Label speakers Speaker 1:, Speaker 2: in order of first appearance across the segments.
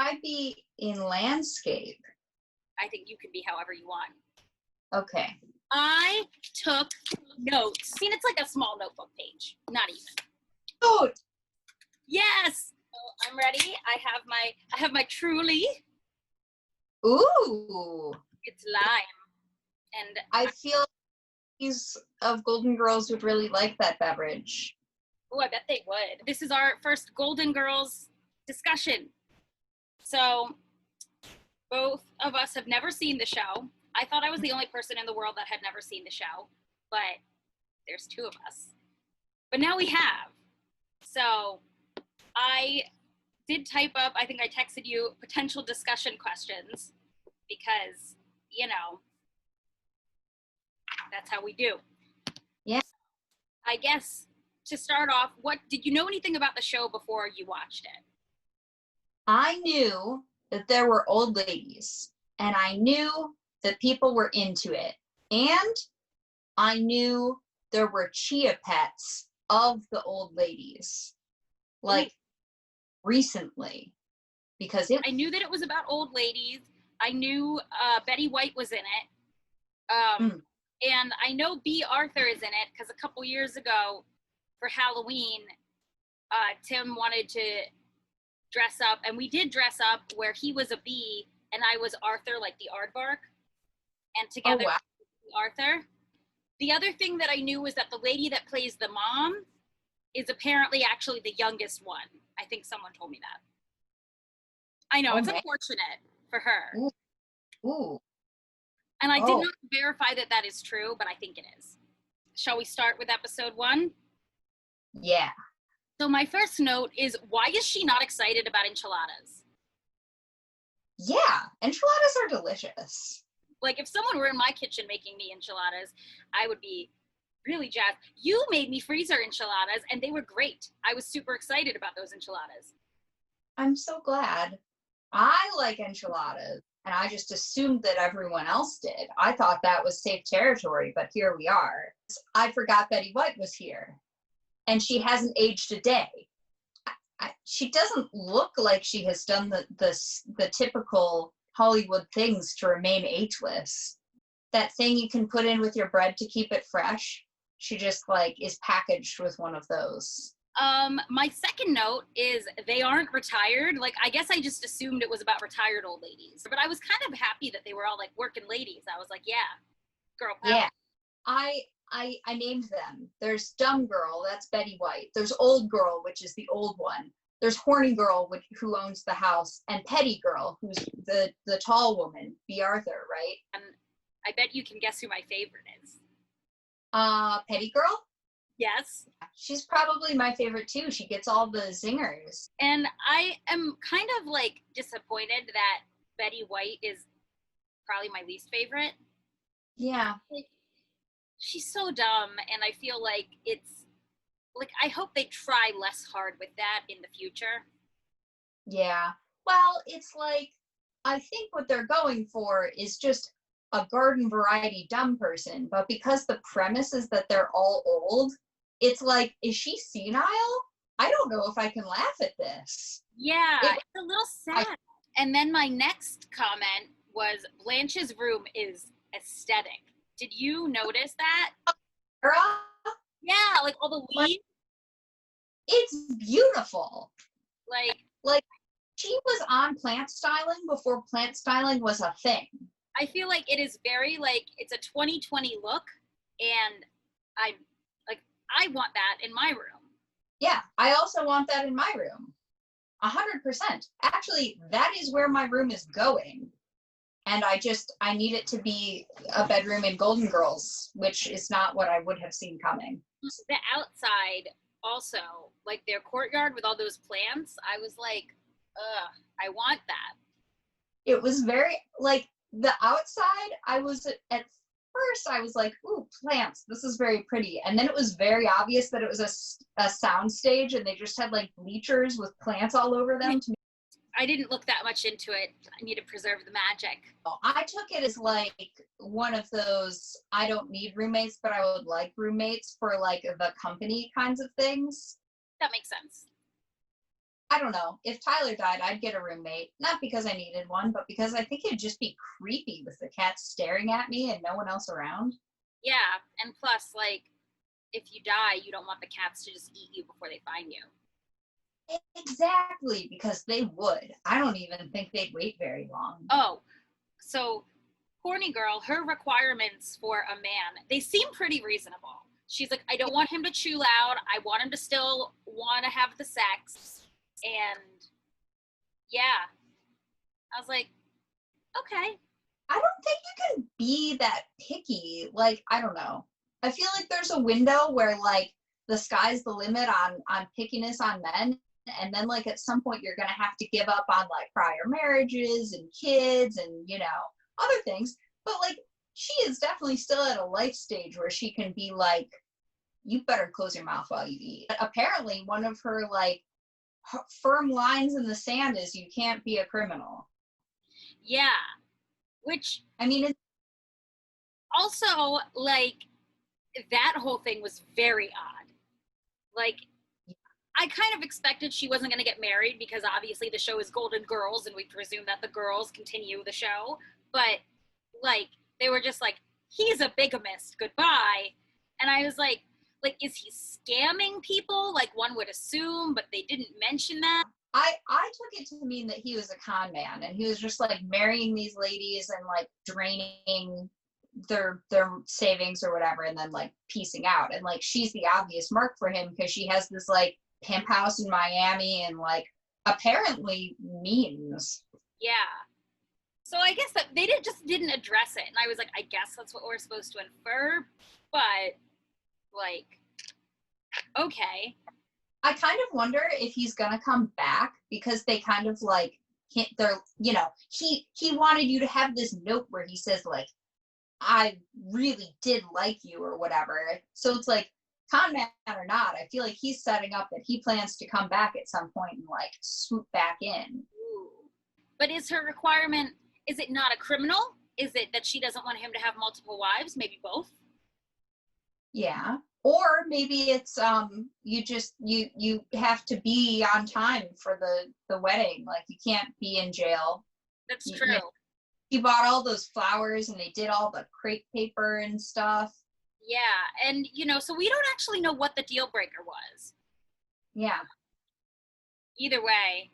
Speaker 1: I be in landscape?
Speaker 2: I think you can be however you want.
Speaker 1: Okay.
Speaker 2: I took notes. I mean, it's like a small notebook page, not even.
Speaker 1: Oh,
Speaker 2: Yes. So I'm ready. I have my Truly.
Speaker 1: ooh.
Speaker 2: It's lime, and
Speaker 1: I feel these of Golden Girls would really like that beverage.
Speaker 2: oh, I bet they would. This is our first Golden Girls discussion. So both of us have never seen the show. I thought I was the only person in the world that had never seen the show, but there's two of us. But now we have. So I did type up, I think I texted you potential discussion questions because, you know, that's how we do.
Speaker 1: Yeah.
Speaker 2: I guess to start off, what did you know anything about the show before you watched it?
Speaker 1: I knew that there were old ladies, and I knew that people were into it. And I knew there were chia pets of the old ladies, like recently, because
Speaker 2: I knew that it was about old ladies. I knew Betty White was in it. And I know Bea Arthur is in it because a couple years ago for Halloween, Tim wanted to dress up, and we did dress up where he was a bee and I was Arthur, like the aardvark, and together Arthur. The other thing that I knew was that the lady that plays the mom is apparently actually the youngest one. I think someone told me that. I know, it's unfortunate for her.
Speaker 1: Ooh.
Speaker 2: And I did not verify that that is true, but I think it is. Shall we start with episode 1?
Speaker 1: Yeah.
Speaker 2: So my first note is, why is she not excited about enchiladas?
Speaker 1: Yeah, enchiladas are delicious.
Speaker 2: Like, if someone were in my kitchen making me enchiladas, I would be really jazzed. You made me freezer enchiladas, and they were great. I was super excited about those enchiladas.
Speaker 1: I'm so glad. I like enchiladas, and I just assumed that everyone else did. I thought that was safe territory, but here we are. I forgot Betty White was here, and she hasn't aged a day. She doesn't look like she has done the typical Hollywood things to remain ageless. That thing you can put in with your bread to keep it fresh, she just like is packaged with one of those.
Speaker 2: My second note is they aren't retired. Like, I guess I just assumed it was about retired old ladies, but I was kind of happy that they were all like working ladies. I was like, yeah, girl power.
Speaker 1: Yeah, I named them. There's Dumb Girl, that's Betty White. There's Old Girl, which is the old one. There's Horny Girl, who owns the house, and Petty Girl, who's the tall woman, Bea Arthur, right?
Speaker 2: And I bet you can guess who my favorite is.
Speaker 1: Petty Girl?
Speaker 2: Yes.
Speaker 1: She's probably my favorite too. She gets all the zingers.
Speaker 2: And I am kind of like disappointed that Betty White is probably my least favorite.
Speaker 1: Yeah.
Speaker 2: Like, she's so dumb, and I feel like it's like, I hope they try less hard with that in the future.
Speaker 1: Yeah. Well, it's like, I think what they're going for is just a garden variety dumb person, but because the premise is that they're all old, it's like, is she senile? I don't know if I can laugh at this.
Speaker 2: Yeah, it's a little sad. And then my next comment was, Blanche's room is aesthetic. Did you notice that? Yeah, like all the leaves.
Speaker 1: It's beautiful.
Speaker 2: Like
Speaker 1: she was on plant styling before plant styling was a thing.
Speaker 2: I feel like it is very like, it's a 2020 look, and I want that in my room.
Speaker 1: Yeah, I also want that in my room. 100%. Actually, that is where my room is going. And I need it to be a bedroom in Golden Girls, which is not what I would have seen coming.
Speaker 2: The outside also, like their courtyard with all those plants, I was like, ugh, I want that.
Speaker 1: It was very, like, the outside, I was, at first, I was like, ooh, plants, this is very pretty. And then it was very obvious that it was a sound stage, and they just had, like, bleachers with plants all over them.
Speaker 2: I didn't look that much into it. I need to preserve the magic.
Speaker 1: I took it as, like, one of those, I don't need roommates, but I would like roommates for, like, the company kinds of things.
Speaker 2: That makes sense.
Speaker 1: I don't know. If Tyler died, I'd get a roommate. Not because I needed one, but because I think it'd just be creepy with the cats staring at me and no one else around.
Speaker 2: Yeah, and plus, like, if you die, you don't want the cats to just eat you before they find you.
Speaker 1: Exactly, because they would. I don't even think they'd wait very long.
Speaker 2: Oh, so horny girl, her requirements for a man, they seem pretty reasonable. She's like, I don't want him to chew loud. I want him to still want to have the sex. And yeah, I was like, okay.
Speaker 1: I don't think you can be that picky. Like, I don't know. I feel like there's a window where like the sky's the limit on pickiness on men. And then like at some point you're gonna have to give up on like prior marriages and kids and other things. But like she is definitely still at a life stage where she can be like, you better close your mouth while you eat. Apparently one of her like firm lines in the sand is you can't be a criminal.
Speaker 2: Yeah. Which
Speaker 1: I mean, it's
Speaker 2: also, like, that whole thing was very odd. Like, I kind of expected she wasn't going to get married because obviously the show is Golden Girls and we presume that the girls continue the show. But, like, they were just like, he's a bigamist, goodbye. And I was like, is he scamming people? Like one would assume, but they didn't mention that.
Speaker 1: I took it to mean that he was a con man and he was just like marrying these ladies and like draining their savings or whatever and then like piecing out. And like she's the obvious mark for him because she has this like pimp house in Miami and like apparently means.
Speaker 2: Yeah. So I guess that they didn't address it. And I was like, I guess that's what we're supposed to infer. But like, okay.
Speaker 1: I kind of wonder if he's gonna come back because they kind of like they're he wanted you to have this note where he says like I really did like you or whatever. So it's like con man or not, I feel like he's setting up that he plans to come back at some point and like swoop back in.
Speaker 2: Ooh. But is her requirement, is it not a criminal? Is it that she doesn't want him to have multiple wives? Maybe both?
Speaker 1: Yeah. Or maybe it's you have to be on time for the wedding. Like you can't be in jail.
Speaker 2: That's true.
Speaker 1: He bought all those flowers and they did all the crepe paper and stuff.
Speaker 2: Yeah, and so we don't actually know what the deal breaker was.
Speaker 1: Yeah.
Speaker 2: Either way,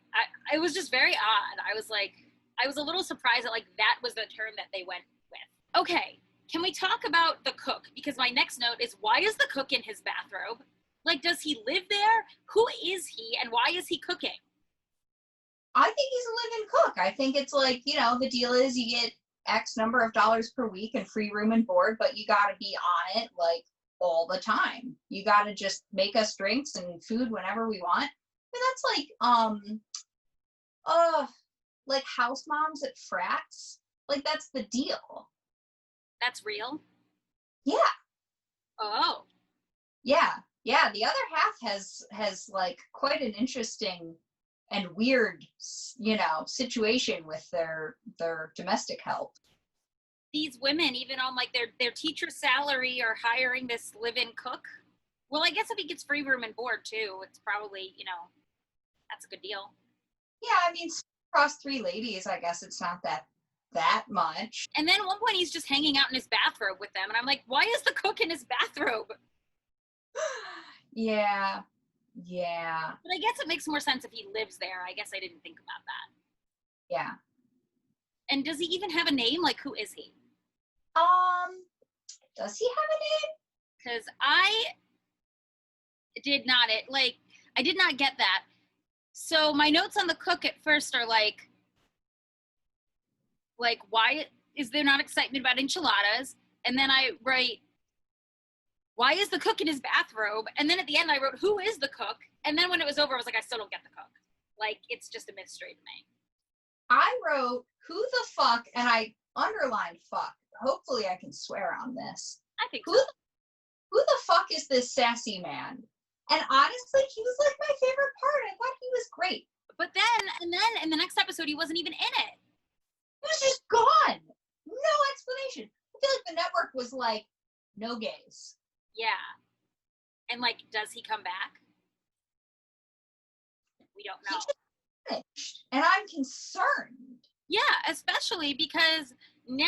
Speaker 2: it was just very odd. I was a little surprised that like that was the term that they went with. Okay, can we talk about the cook? Because my next note is, why is the cook in his bathrobe? Like, does he live there? Who is he, and why is he cooking?
Speaker 1: I think he's a live-in cook. I think it's like, the deal is you get X number of dollars per week and free room and board, but you got to be on it like all the time. You got to just make us drinks and food whenever we want. And that's like house moms at frats. Like that's the deal.
Speaker 2: That's real?
Speaker 1: Yeah.
Speaker 2: Oh.
Speaker 1: Yeah. Yeah. The other half has like quite an interesting and weird, situation with their domestic help.
Speaker 2: These women, even on like their teacher salary, are hiring this live-in cook. Well, I guess if he gets free room and board too, it's probably, that's a good deal.
Speaker 1: Yeah, I mean, across 3 ladies, I guess it's not that much.
Speaker 2: And then at one point he's just hanging out in his bathrobe with them, and I'm like, why is the cook in his bathrobe?
Speaker 1: Yeah.
Speaker 2: But I guess it makes more sense if he lives there. I guess I didn't think about that.
Speaker 1: Yeah.
Speaker 2: And does he even have a name? Like, who is he?
Speaker 1: Does he have a name?
Speaker 2: Because I did not get that. So my notes on the cook at first are like, why is there not excitement about enchiladas? And then I write, why is the cook in his bathrobe? And then at the end I wrote, who is the cook? And then when it was over, I was like, I still don't get the cook. Like, it's just a mystery to me.
Speaker 1: I wrote, who the fuck, and I underlined fuck. Hopefully I can swear on this.
Speaker 2: I think
Speaker 1: Who
Speaker 2: so.
Speaker 1: Who the fuck is this sassy man? And honestly, he was like my favorite part. I thought he was great.
Speaker 2: But then in the next episode, he wasn't even in it.
Speaker 1: He was just gone. No explanation. I feel like the network was like, no gays.
Speaker 2: Yeah. And like, does he come back? We don't
Speaker 1: He
Speaker 2: know.
Speaker 1: just finished, and I'm concerned.
Speaker 2: Yeah, especially because now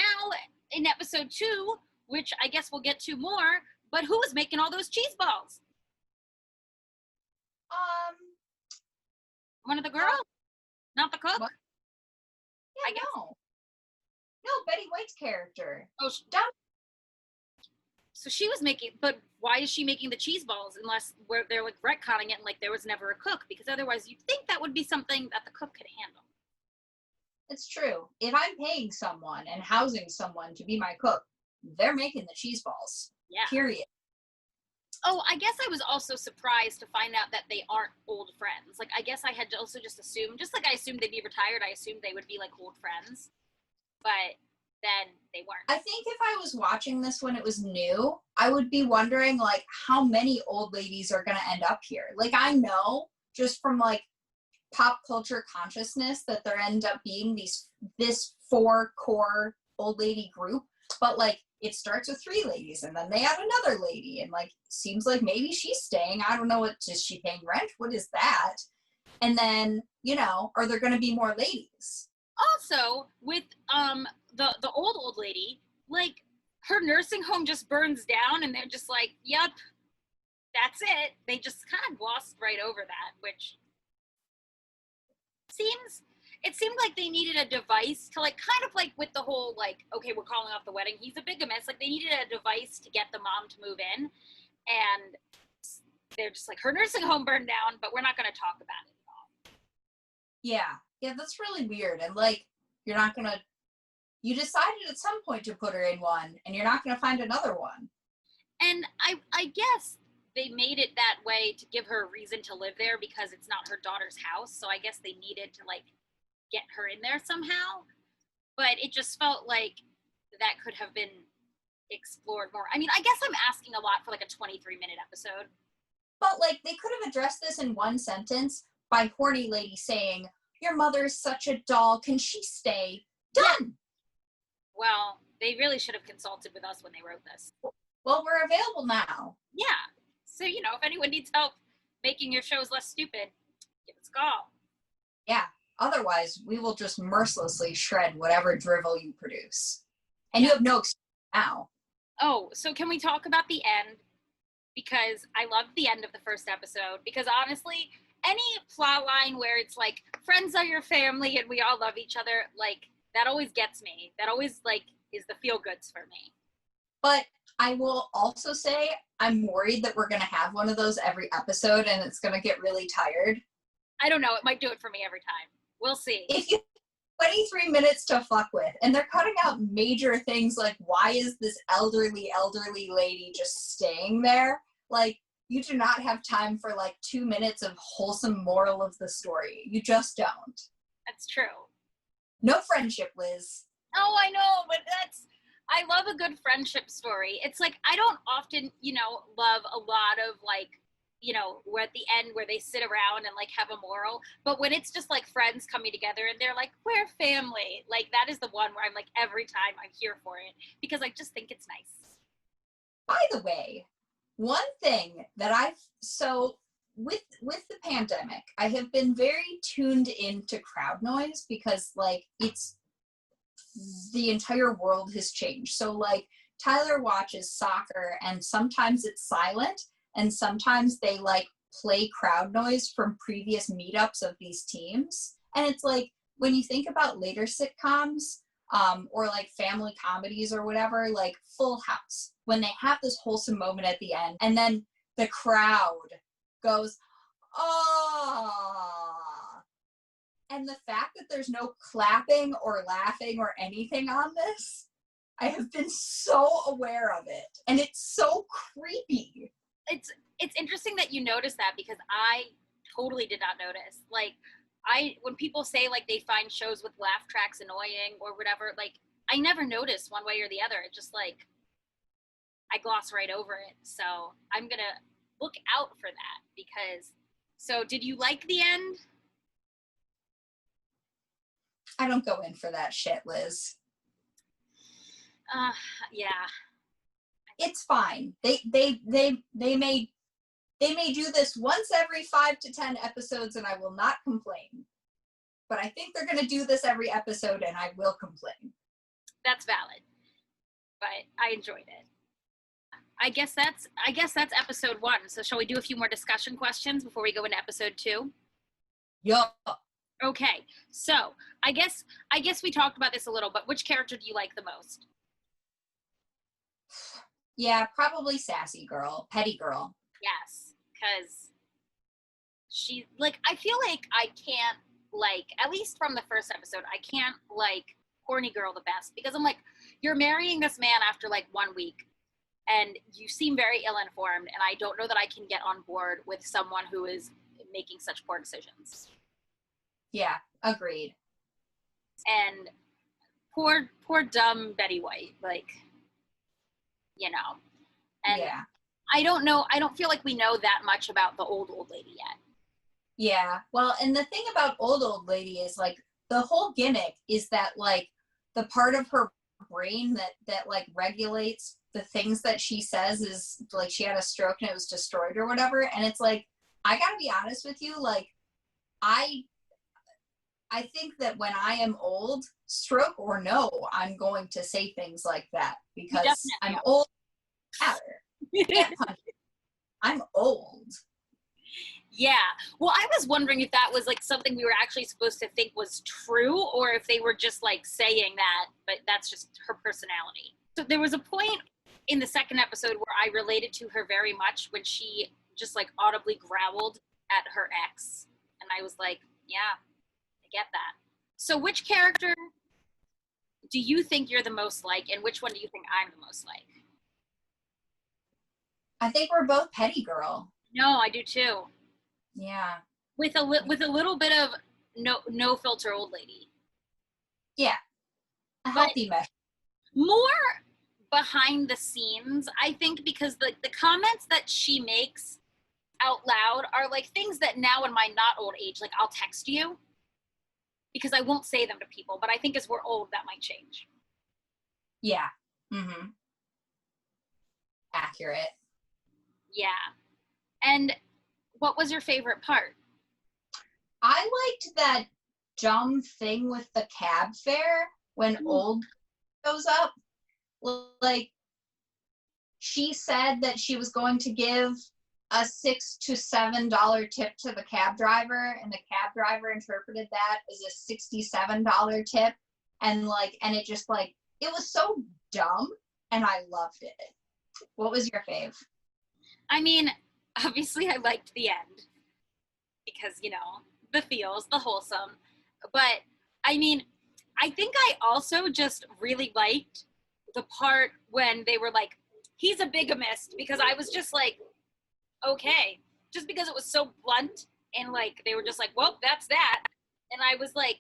Speaker 2: in episode 2, which I guess we'll get to more, but who was making all those cheese balls? One of the girls? Not the cook?
Speaker 1: What? Yeah,
Speaker 2: I guess.
Speaker 1: No, Betty White's character.
Speaker 2: Oh, so she was making, but why is she making the cheese balls unless they're like retconning it and like there was never a cook? Because otherwise you'd think that would be something that the cook could handle.
Speaker 1: It's true. If I'm paying someone and housing someone to be my cook, they're making the cheese balls.
Speaker 2: Yeah.
Speaker 1: Period.
Speaker 2: Oh, I guess I was also surprised to find out that they aren't old friends. Like, I guess I had also just assumed, just like I assumed they'd be retired, I assumed they would be like old friends. But then they weren't.
Speaker 1: I think if I was watching this when it was new, I would be wondering like how many old ladies are going to end up here. Like, I know just from like pop culture consciousness that there end up being this 4 core old lady group, but like it starts with 3 ladies and then they add another lady and like seems like maybe she's staying. I don't know, what is she paying rent? What is that? And then, you know, are there going to be more ladies?
Speaker 2: Also, with the old lady, like her nursing home just burns down and they're just like, yep, that's it. They just kind of glossed right over that, which seemed like they needed a device to like kind of like with the whole like, okay, we're calling off the wedding, he's a bigamist, like they needed a device to get the mom to move in, and they're just like, her nursing home burned down, but we're not going to talk about it at all.
Speaker 1: Yeah, that's really weird. And like you decided at some point to put her in one and you're not gonna find another one.
Speaker 2: And I guess they made it that way to give her a reason to live there because it's not her daughter's house, so I guess they needed to like get her in there somehow, but it just felt like that could have been explored more. I mean, I guess I'm asking a lot for like a 23-minute episode.
Speaker 1: But like they could have addressed this in one sentence by horny lady saying, your mother's such a doll, can she stay? Done.
Speaker 2: Yeah. Well, they really should have consulted with us when they wrote this.
Speaker 1: Well, we're available now.
Speaker 2: Yeah. So, you know, if anyone needs help making your shows less stupid, give us a call.
Speaker 1: Yeah. Otherwise, we will just mercilessly shred whatever drivel you produce. And you have no excuse now.
Speaker 2: Oh, so can we talk about the end? Because I loved the end of the first episode. Because honestly, any plot line where it's like, friends are your family and we all love each other, like, that always gets me. That always, like, is the feel-goods for me.
Speaker 1: But I will also say I'm worried that we're going to have one of those every episode and it's going to get really tired.
Speaker 2: I don't know. It might do it for me every time. We'll see.
Speaker 1: If you 23 minutes to fuck with, and they're cutting out major things like, why is this elderly lady just staying there? Like, you do not have time for like 2 minutes of wholesome moral of the story. You just don't.
Speaker 2: That's true.
Speaker 1: No friendship, Liz.
Speaker 2: Oh, I know, but I love a good friendship story. It's like, I don't often, you know, love a lot of like, you know, we're at the end where they sit around and like have a moral, but when it's just like friends coming together and they're like, we're family, like that is the one where I'm like, every time I'm here for it because I just think it's nice.
Speaker 1: By the way, one thing that with the pandemic, I have been very tuned into crowd noise because like it's the entire world has changed. So like Tyler watches soccer and sometimes it's silent and sometimes they like play crowd noise from previous meetups of these teams. And it's like when you think about later sitcoms or like family comedies or whatever, like Full House, when they have this wholesome moment at the end and then the crowd goes, oh. And the fact that there's no clapping or laughing or anything on this, I have been so aware of it. And it's so creepy.
Speaker 2: It's interesting that you notice that because I totally did not notice. Like, when people say like they find shows with laugh tracks annoying or whatever, like I never noticed one way or the other. It just like I gloss right over it. So I'm gonna look out for that because. So did you like the end?
Speaker 1: I don't go in for that shit, Liz.
Speaker 2: Yeah.
Speaker 1: It's fine. They made they may do this once every 5 to 10 episodes and I will not complain. But I think they're going to do this every episode and I will complain.
Speaker 2: That's valid. But I enjoyed it. I guess that's episode 1. So shall we do a few more discussion questions before we go into episode 2?
Speaker 1: Yup.
Speaker 2: Okay. So I guess we talked about this a little, but which character do you like the most?
Speaker 1: Yeah, probably Sassy Girl, Petty Girl.
Speaker 2: Yes, because she, like, I feel like I can't, like, at least from the first episode, I can't like Horny Girl the best, because I'm like, you're marrying this man after like 1 week and you seem very ill-informed, and I don't know that I can get on board with someone who is making such poor decisions.
Speaker 1: Yeah, agreed.
Speaker 2: And poor dumb Betty White, like, you know. And
Speaker 1: yeah.
Speaker 2: I don't feel like we know that much about the old lady yet.
Speaker 1: Yeah. Well, and the thing about old lady is, like, the whole gimmick is that, like, the part of her brain that like regulates the things that she says is, like, she had a stroke and it was destroyed or whatever. And it's like, I gotta be honest with you, like, I think that when I am old, stroke or no, I'm going to say things like that because I'm old. I'm old.
Speaker 2: Yeah. Well, I was wondering if that was like something we were actually supposed to think was true, or if they were just like saying that, but that's just her personality. So there was a point in the second episode where I related to her very much when she just like audibly growled at her ex. And I was like, yeah, I get that. So which character do you think you're the most like, and which one do you think I'm the most like?
Speaker 1: I think we're both Petty Girl.
Speaker 2: No, I do too.
Speaker 1: Yeah.
Speaker 2: With a little bit of no filter old lady.
Speaker 1: Yeah. A healthy mesh.
Speaker 2: More behind the scenes, I think, because the comments that she makes out loud are like things that now in my not old age, like I'll text you because I won't say them to people, but I think as we're old, that might change.
Speaker 1: Yeah. Mm-hmm. Accurate.
Speaker 2: Yeah. And what was your favorite part?
Speaker 1: I liked that dumb thing with the cab fare when old goes up. Like, she said that she was going to give a $6 to $7 tip to the cab driver, and the cab driver interpreted that as a $67 tip, and it just, like, it was so dumb, and I loved it. What was your fave?
Speaker 2: I mean, obviously I liked the end because, you know, the feels, the wholesome, but I mean, I think I also just really liked the part when they were like, he's a bigamist, because I was just like, okay, just because it was so blunt, and like they were just like, well, that's that, and I was like,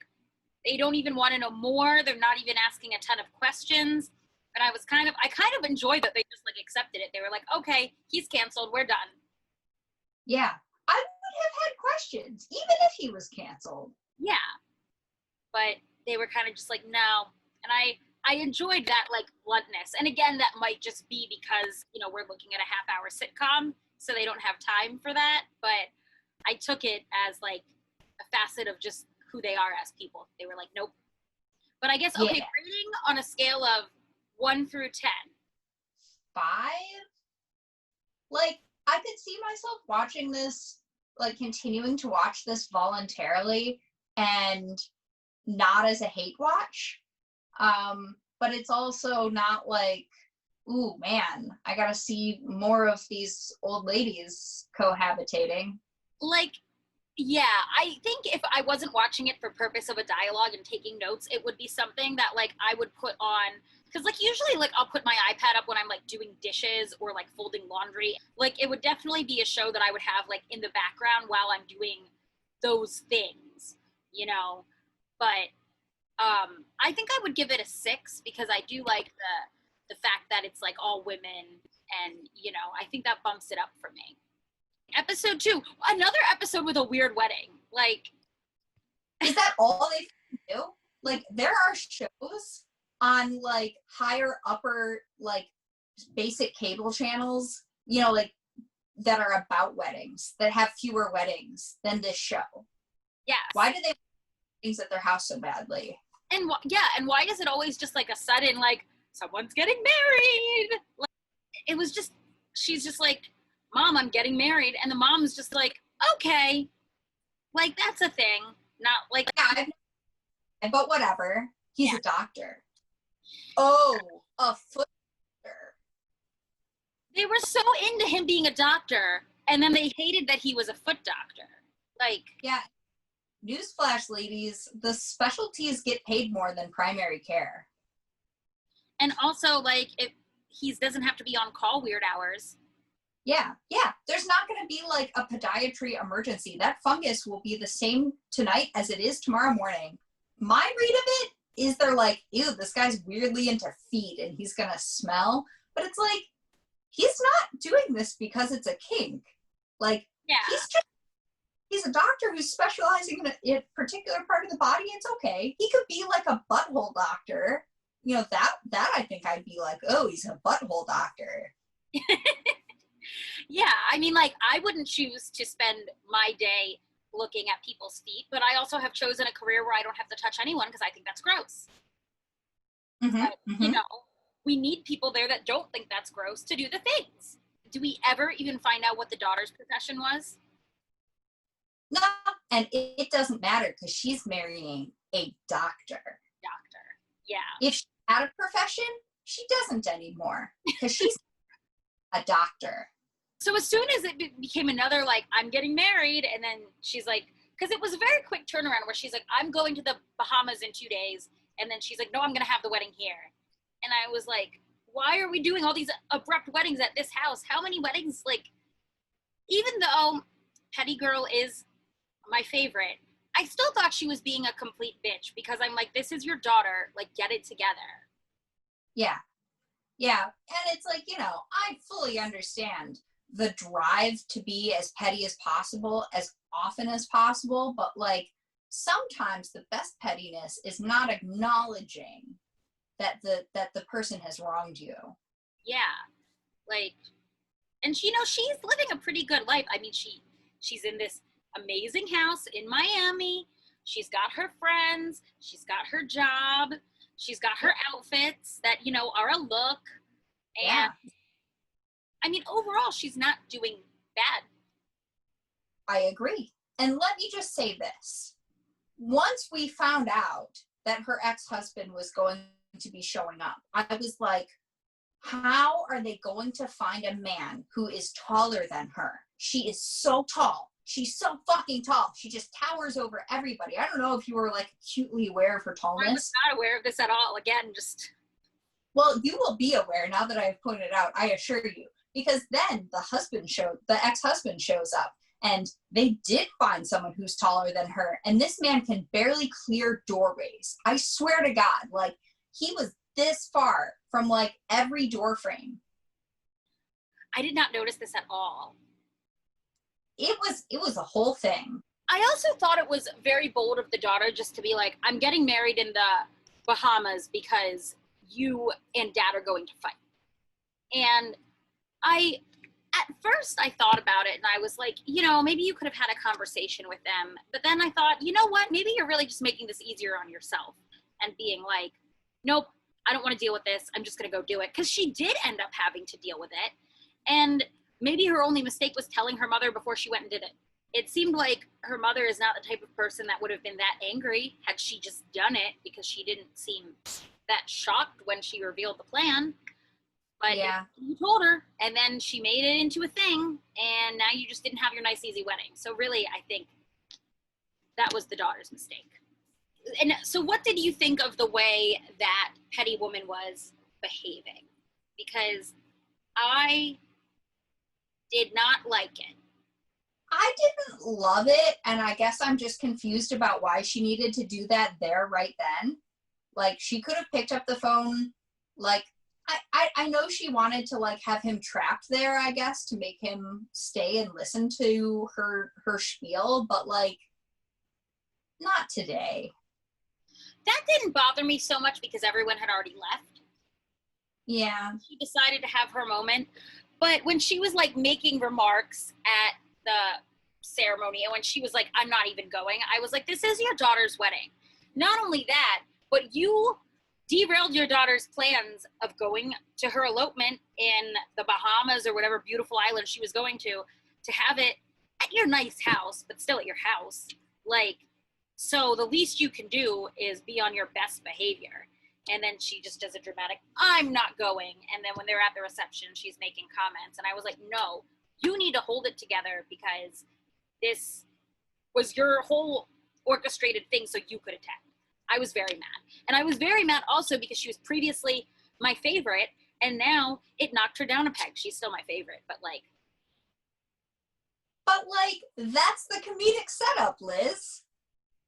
Speaker 2: they don't even want to know more, they're not even asking a ton of questions, and I kind of enjoyed that they just like accepted it. They were like, okay, he's canceled, we're done.
Speaker 1: Yeah, I would have had questions even if he was canceled.
Speaker 2: Yeah, but they were kind of just like, no, and I enjoyed that like bluntness, and again, that might just be because, you know, we're looking at a half-hour sitcom, so they don't have time for that, but I took it as like a facet of just who they are as people. They were like, nope. But I guess, okay, rating on a scale of 1 through 10.
Speaker 1: 5? Like, I could see myself watching this, like continuing to watch this voluntarily and not as a hate watch. But it's also not like, ooh, man, I gotta see more of these old ladies cohabitating.
Speaker 2: Like, yeah, I think if I wasn't watching it for purpose of a dialogue and taking notes, it would be something that like I would put on, because like usually like I'll put my iPad up when I'm like doing dishes or like folding laundry. Like it would definitely be a show that I would have like in the background while I'm doing those things, you know. But I think I would give it a 6 because I do like the fact that it's like all women, and you know, I think that bumps it up for me. Episode 2, another episode with a weird wedding. Like,
Speaker 1: is that all they do? Like, there are shows on like higher upper like basic cable channels, you know, like that are about weddings, that have fewer weddings than this show?
Speaker 2: Yes.
Speaker 1: Why do they want things at their house so badly?
Speaker 2: And and why is it always just like a sudden, like, someone's getting married? Like, it was just, she's just like, Mom, I'm getting married. And the mom's just like, okay, like, that's a thing. Not like,
Speaker 1: Yeah, but whatever. He's a doctor. Oh, a foot doctor.
Speaker 2: They were so into him being a doctor, and then they hated that he was a foot doctor. Like,
Speaker 1: yeah. Newsflash, ladies, the specialties get paid more than primary care.
Speaker 2: And also, like, he doesn't have to be on call weird hours.
Speaker 1: Yeah. There's not going to be like a podiatry emergency. That fungus will be the same tonight as it is tomorrow morning. My read of it is they're like, ew, this guy's weirdly into feet and he's going to smell. But it's like, he's not doing this because it's a kink. Like, he's a doctor who's specializing in a particular part of the body. It's okay. He could be like a butthole doctor. You know, that I think I'd be like, oh, he's a butthole doctor.
Speaker 2: Yeah, I mean, like, I wouldn't choose to spend my day looking at people's feet, but I also have chosen a career where I don't have to touch anyone because I think that's gross. But, you know, we need people there that don't think that's gross to do the things. Do we ever even find out what the daughter's profession was?
Speaker 1: No, and it doesn't matter because she's marrying a doctor.
Speaker 2: Yeah.
Speaker 1: If she had a profession, she doesn't anymore because she's a doctor.
Speaker 2: So as soon as it became another, like, I'm getting married, and then she's like, because it was a very quick turnaround where she's like, I'm going to the Bahamas in 2 days. And then she's like, no, I'm going to have the wedding here. And I was like, why are we doing all these abrupt weddings at this house? How many weddings? Like, even though Petty Girl is my favorite, I still thought she was being a complete bitch because I'm like, this is your daughter. Like, get it together.
Speaker 1: Yeah. And it's like, you know, I fully understand the drive to be as petty as possible, as often as possible. But like, sometimes the best pettiness is not acknowledging that the person has wronged you.
Speaker 2: Yeah. Like, and she, you know, she's living a pretty good life. I mean, she's in this amazing house in Miami. She's got her friends. She's got her job. She's got her outfits that, you know, are a look. And I mean, overall, she's not doing bad.
Speaker 1: I agree. And let me just say this. Once we found out that her ex-husband was going to be showing up, I was like, how are they going to find a man who is taller than her? She is so tall. She's so fucking tall. She just towers over everybody. I don't know if you were like acutely aware of her tallness.
Speaker 2: I was not aware of this at all. Again, just.
Speaker 1: Well, you will be aware now that I've pointed out, I assure you. Because then the ex-husband shows up, and they did find someone who's taller than her, and this man can barely clear doorways. I swear to God, like, he was this far from like every door frame.
Speaker 2: I did not notice this at all.
Speaker 1: It was a whole thing.
Speaker 2: I also thought it was very bold of the daughter just to be like, I'm getting married in the Bahamas because you and dad are going to fight. And at first I thought about it and I was like, you know, maybe you could have had a conversation with them. But then I thought, you know what, maybe you're really just making this easier on yourself and being like, nope, I don't want to deal with this. I'm just going to go do it. Because she did end up having to deal with it. And maybe her only mistake was telling her mother before she went and did it. It seemed like her mother is not the type of person that would have been that angry had she just done it, because she didn't seem that shocked when she revealed the plan. But you told her, and then she made it into a thing, and now you just didn't have your nice, easy wedding. So really, I think that was the daughter's mistake. And so what did you think of the way that Petty Woman was behaving? Because I did not like it.
Speaker 1: I didn't love it, and I guess I'm just confused about why she needed to do that there right then. Like, she could have picked up the phone, like, I know she wanted to like have him trapped there, I guess, to make him stay and listen to her spiel, but like, not today.
Speaker 2: That didn't bother me so much because everyone had already left.
Speaker 1: Yeah.
Speaker 2: She decided to have her moment, But when she was like making remarks at the ceremony, and when she was like, I'm not even going, I was like, this is your daughter's wedding. Not only that, but you derailed your daughter's plans of going to her elopement in the Bahamas or whatever beautiful island she was going to have it at your nice house, but still at your house. Like, so the least you can do is be on your best behavior. And then she just does a dramatic, I'm not going. And then when they're at the reception, she's making comments. And I was like, no, you need to hold it together because this was your whole orchestrated thing so you could attend. I was very mad. And I was very mad also because she was previously my favorite. And now it knocked her down a peg. She's still my favorite, but like.
Speaker 1: But like, that's the comedic setup, Liz.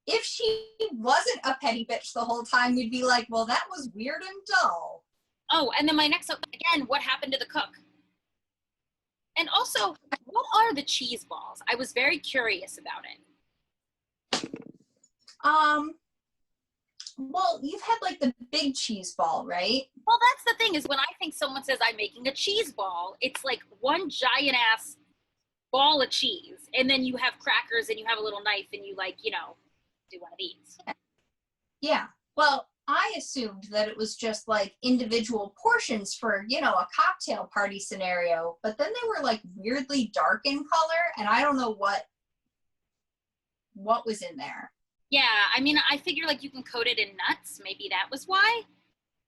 Speaker 1: If she wasn't a petty bitch the whole time, you'd be like, well, that was weird and dull.
Speaker 2: Oh, and then my next, again, what happened to the cook? And also, what are the cheese balls? I was very curious about it.
Speaker 1: Well, you've had like the big cheese ball, right?
Speaker 2: Well, that's the thing is when I think someone says I'm making a cheese ball, it's like one giant ass ball of cheese. And then you have crackers and you have a little knife and you like, do one of these.
Speaker 1: Yeah. Well, I assumed that it was just like individual portions for, a cocktail party scenario, but then they were like weirdly dark in color and I don't know what was in there.
Speaker 2: Yeah, I mean, I figure like you can coat it in nuts. Maybe that was why.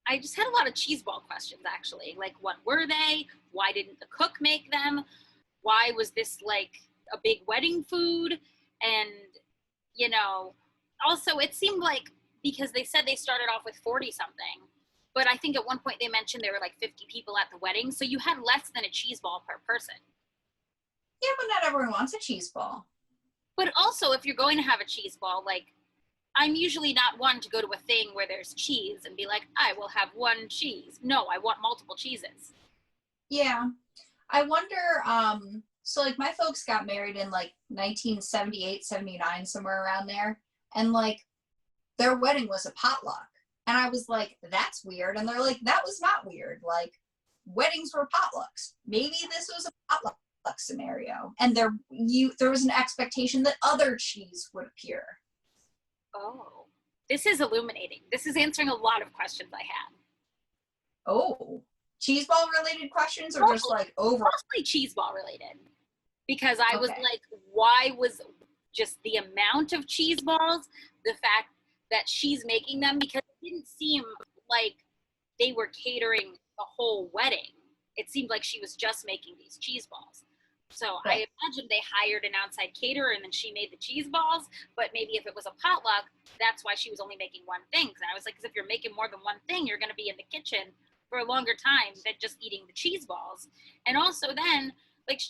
Speaker 2: I just had a lot of cheese ball questions actually. Like, what were they? Why didn't the cook make them? Why was this like a big wedding food? And, also it seemed like because they said they started off with 40 something, but I think at one point they mentioned there were like 50 people at the wedding. So you had less than a cheese ball per person.
Speaker 1: Yeah, but not everyone wants a cheese ball.
Speaker 2: But also if you're going to have a cheese ball, like I'm usually not one to go to a thing where there's cheese and be like, I will have one cheese. No, I want multiple cheeses.
Speaker 1: Yeah. I wonder, so like my folks got married in like 1978, 79, somewhere around there. And like their wedding was a potluck. And I was like, that's weird. And they're like, that was not weird. Like weddings were potlucks. Maybe this was a potluck scenario. And there was an expectation that other cheese would appear.
Speaker 2: Oh, this is illuminating. This is answering a lot of questions I had.
Speaker 1: Oh, cheese ball related questions or just like overall?
Speaker 2: Mostly cheese ball related. Because I was like, why was just the amount of cheese balls, the fact that she's making them, because it didn't seem like they were catering the whole wedding. It seemed like she was just making these cheese balls. So I imagine they hired an outside caterer and then she made the cheese balls, but maybe if it was a potluck, that's why she was only making one thing. And I was like, because if you're making more than one thing, you're going to be in the kitchen for a longer time than just eating the cheese balls. And also then, like,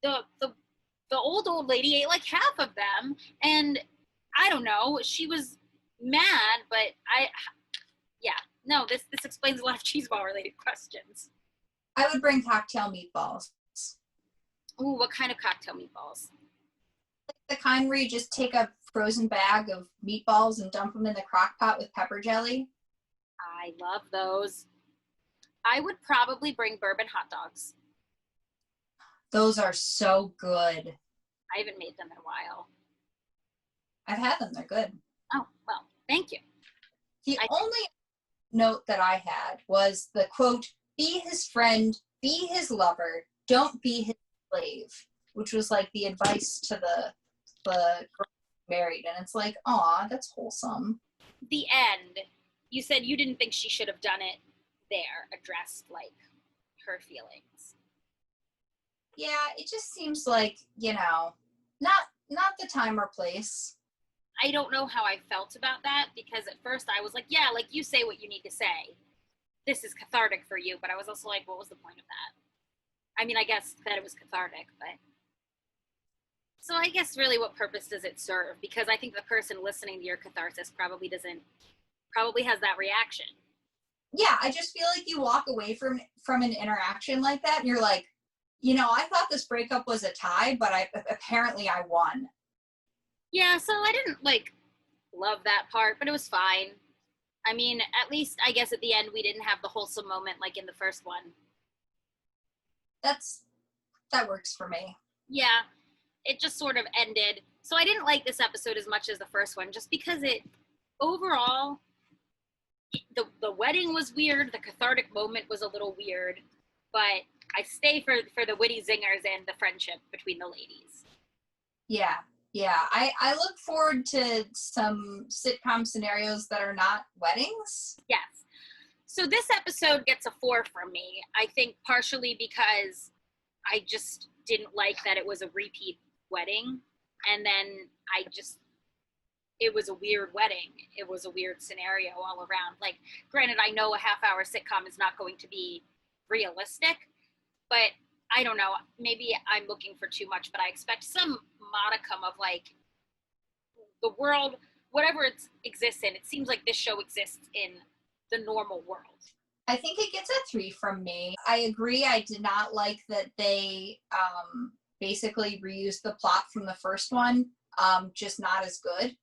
Speaker 2: the old lady ate like half of them, and I don't know, she was mad, but this explains a lot of cheese ball related questions.
Speaker 1: I would bring cocktail meatballs.
Speaker 2: Ooh, what kind of cocktail meatballs?
Speaker 1: The kind where you just take a frozen bag of meatballs and dump them in the crock pot with pepper jelly.
Speaker 2: I love those. I would probably bring bourbon hot dogs.
Speaker 1: Those are so good.
Speaker 2: I haven't made them in a while.
Speaker 1: I've had them. They're good.
Speaker 2: Oh, well, thank you.
Speaker 1: The only note that I had was the quote, be his friend, be his lover, don't be his slave, which was like the advice to the girl married. And it's like, aw, that's wholesome.
Speaker 2: The end. You said you didn't think she should have done it there, addressed like her feelings.
Speaker 1: Yeah, it just seems like, not the time or place.
Speaker 2: I don't know how I felt about that because at first I was like, yeah, like you say what you need to say. This is cathartic for you, but I was also like, what was the point of that? I mean, I guess that it was cathartic, but so I guess really what purpose does it serve? Because I think the person listening to your catharsis probably has that reaction.
Speaker 1: Yeah, I just feel like you walk away from an interaction like that and you're like, I thought this breakup was a tie, but apparently I won.
Speaker 2: Yeah, so I didn't love that part, but it was fine. I mean, at least I guess at the end we didn't have the wholesome moment like in the first one.
Speaker 1: that works for me.
Speaker 2: Yeah, it just sort of ended. So I didn't like this episode as much as the first one, just because it overall, the wedding was weird. The cathartic moment was a little weird, but I stay for the witty zingers and the friendship between the ladies.
Speaker 1: Yeah. I look forward to some sitcom scenarios that are not weddings.
Speaker 2: Yes. So this episode gets a 4 from me. I think partially because I just didn't like that it was a repeat wedding. And then it was a weird wedding. It was a weird scenario all around. Like, granted, I know a half-hour sitcom is not going to be realistic, but I don't know. Maybe I'm looking for too much, but I expect some modicum of, like, the world, whatever it exists in. It seems like this show exists in the normal world.
Speaker 1: I think it gets a 3 from me. I agree. I did not like that they basically reused the plot from the first one, just not as good.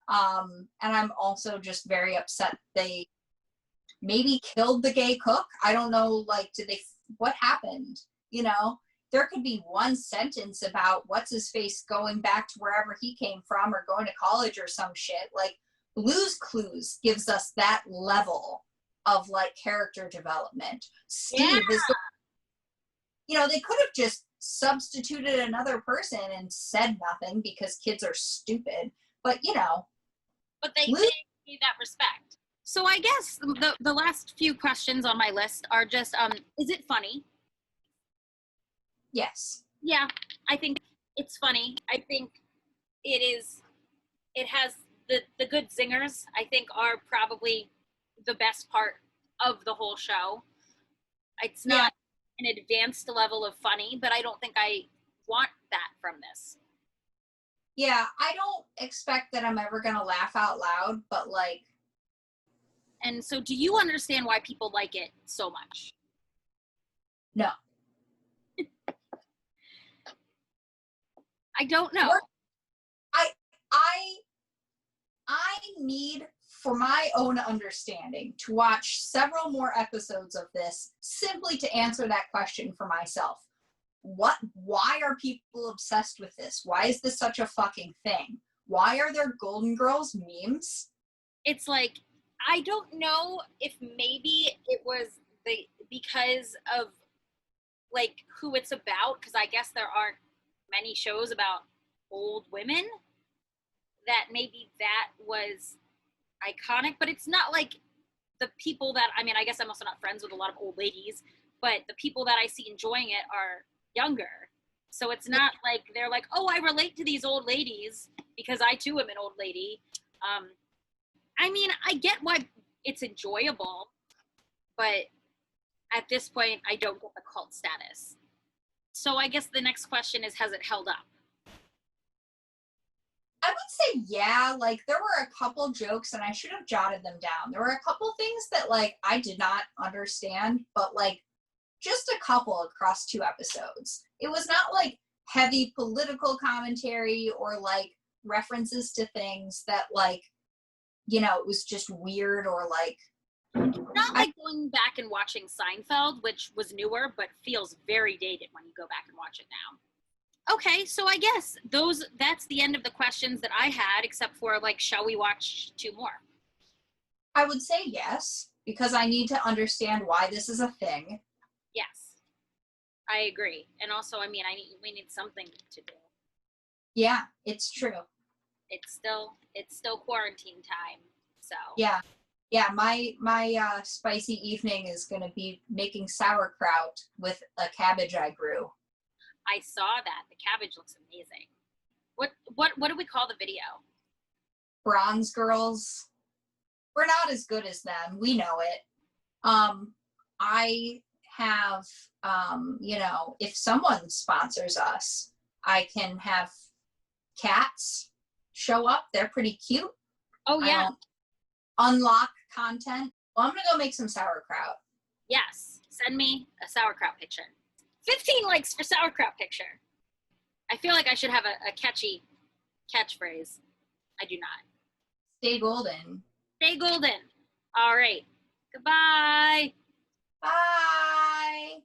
Speaker 1: And I'm also just very upset they maybe killed the gay cook. I don't know, like, what happened? You know, there could be one sentence about what's his face going back to wherever he came from or going to college or some shit. Like, Blue's Clues gives us that level of, like, character development. Steve is, they could have just substituted another person and said nothing because kids are stupid. But,
Speaker 2: But they gave me that respect. So I guess the last few questions on my list are just, is it funny?
Speaker 1: Yes.
Speaker 2: Yeah, I think it's funny. I think it has the good zingers, I think, are probably the best part of the whole show. It's not an advanced level of funny, but I don't think I want that from this.
Speaker 1: Yeah, I don't expect that I'm ever going to laugh out loud, but, like...
Speaker 2: And so do you understand why people like it so much?
Speaker 1: No.
Speaker 2: I don't know.
Speaker 1: I need, for my own understanding, to watch several more episodes of this simply to answer that question for myself. Why are people obsessed with this? Why is this such a fucking thing? Why are there Golden Girls memes?
Speaker 2: It's like, I don't know if maybe it was because of, like, who it's about, because I guess there aren't many shows about old women, that maybe that was iconic, but it's not like the people that, I guess I'm also not friends with a lot of old ladies, but the people that I see enjoying it are younger. So it's not like they're like, oh, I relate to these old ladies because I too am an old lady. I get why it's enjoyable, but at this point, I don't get the cult status. So I guess the next question is, has it held up?
Speaker 1: I would say yeah. Like, there were a couple jokes, and I should have jotted them down. There were a couple things that, like, I did not understand, but, like, just a couple across 2 episodes. It was not, like, heavy political commentary or, like, references to things that, like, it was just weird or, like...
Speaker 2: Not like going back and watching Seinfeld, which was newer, but feels very dated when you go back and watch it now. Okay, so I guess that's the end of the questions that I had, except for, like, shall we watch 2 more?
Speaker 1: I would say yes, because I need to understand why this is a thing.
Speaker 2: Yes, I agree. And also, we need something to do.
Speaker 1: Yeah, it's true.
Speaker 2: It's still quarantine time, so.
Speaker 1: Yeah, my spicy evening is going to be making sauerkraut with a cabbage I grew.
Speaker 2: I saw that. The cabbage looks amazing. What do we call the video?
Speaker 1: Bronze Girls. We're not as good as them. We know it. I have, if someone sponsors us, I can have cats show up. They're pretty cute.
Speaker 2: Oh, yeah.
Speaker 1: Unlock content. Well, I'm going to go make some sauerkraut.
Speaker 2: Yes. Send me a sauerkraut picture. 15 likes for sauerkraut picture. I feel like I should have a catchy catchphrase. I do not.
Speaker 1: Stay golden.
Speaker 2: Stay golden. All right. Goodbye.
Speaker 1: Bye.